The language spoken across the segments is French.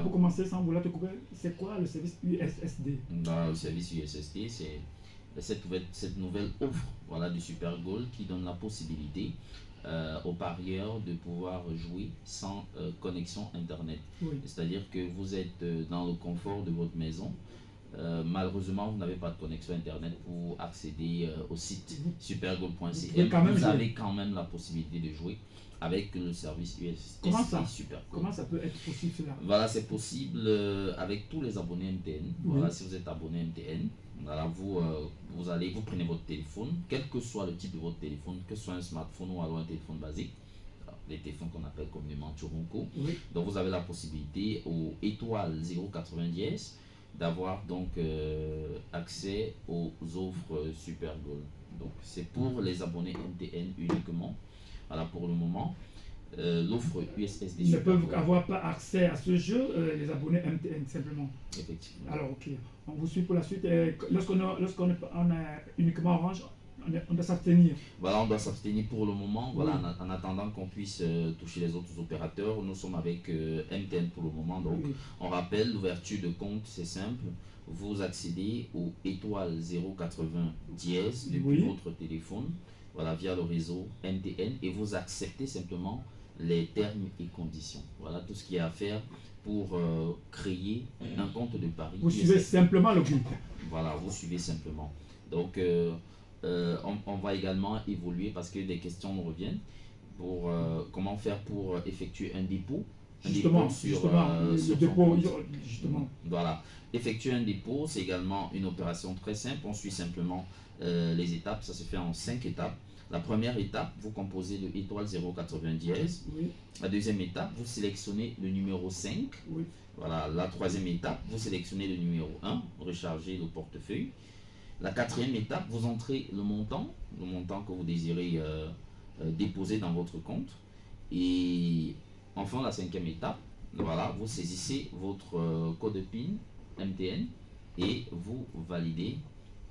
pour commencer, sans vouloir te couper, c'est quoi le service USSD? Dans le service USSD, c'est cette nouvelle offre, voilà, du Super Goal qui donne la possibilité aux parieurs de pouvoir jouer sans connexion internet. Oui. C'est-à-dire que vous êtes dans le confort de votre maison. Malheureusement, vous n'avez pas de connexion internet pour accéder au site supergoal.cm. Vous avez quand même la possibilité de jouer avec le service USSD Super Goal. Comment ça peut être possible cela? Voilà, c'est possible avec tous les abonnés MTN. Oui. Voilà, si vous êtes abonné MTN, voilà, vous prenez votre téléphone, quel que soit le type de votre téléphone, que ce soit un smartphone ou alors un téléphone basique, les téléphones qu'on appelle communément Churonco. Oui. Donc vous avez la possibilité au étoile 090 d'avoir donc accès aux offres Super Goal. Donc c'est pour les abonnés MTN uniquement. Voilà, pour le moment, l'offre USSD ne peuvent avoir pas accès à ce jeu, les abonnés MTN simplement. Effectivement. Alors ok, on vous suit pour la suite. Lorsqu'on a uniquement Orange, on doit s'abstenir. Voilà, on doit s'abstenir pour le moment. Voilà, oui. En attendant qu'on puisse toucher les autres opérateurs, nous sommes avec MTN pour le moment. Donc, oui. On rappelle, l'ouverture de compte, c'est simple. Vous accédez au étoile 080 dièse depuis oui. votre téléphone, voilà, via le réseau MTN, et vous acceptez simplement les termes et conditions. Voilà tout ce qu'il y a à faire pour créer un compte de pari. Vous suivez simplement le guide. Voilà, vous suivez simplement. Donc, on va également évoluer parce que des questions nous reviennent pour comment faire pour effectuer un dépôt. Justement. Voilà. Effectuer un dépôt, c'est également une opération très simple. On suit simplement les étapes. Ça se fait en 5 étapes. La première étape, vous composez le étoile 090. Oui. La deuxième étape, vous sélectionnez le numéro 5. Oui. Voilà. La troisième étape, vous sélectionnez le numéro 1, rechargez le portefeuille. La quatrième étape, vous entrez le montant que vous désirez déposer dans votre compte. Et enfin, la cinquième étape, voilà, vous saisissez votre code PIN MTN et vous validez,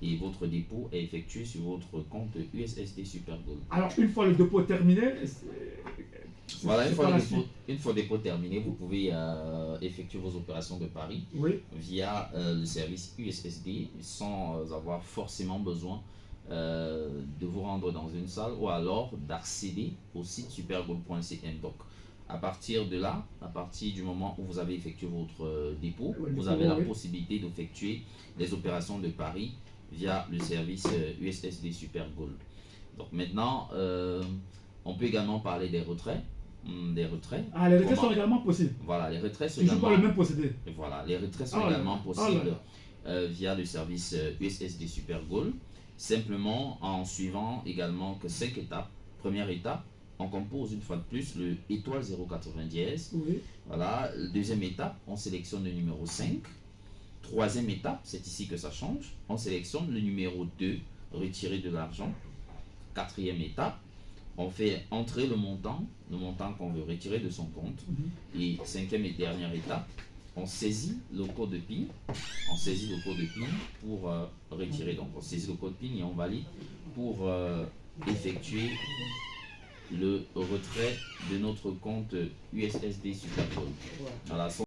et votre dépôt est effectué sur votre compte USSD Super Goal. Alors, une fois le dépôt terminé, voilà, une fois le dépôt terminé, vous pouvez effectuer vos opérations de pari oui. via le service USSD sans avoir forcément besoin de vous rendre dans une salle ou alors d'accéder au site supergoal.cm. Donc, à partir de là, à partir du moment où vous avez effectué votre dépôt, vous avez la possibilité d'effectuer les opérations de pari via le service USSD Super Goal. Donc maintenant, on peut également parler des retraits. Ah, les retraits sont également possibles. Voilà, les retraits sont également... pas le même procédé. Voilà, les retraits sont également possibles via le service USSD Super Goal, simplement en suivant également que 5 étapes. Première étape, on compose une fois de plus le étoile 090. Oui. Voilà, deuxième étape, on sélectionne le numéro 5. Troisième étape, c'est ici que ça change, on sélectionne le numéro 2, retirer de l'argent. Quatrième étape, on fait entrer le montant qu'on veut retirer de son compte. Et cinquième et dernière étape, on saisit le code PIN. Pour retirer. Donc on saisit le code PIN et on valide pour effectuer le retrait de notre compte USSD Super Goal. Voilà.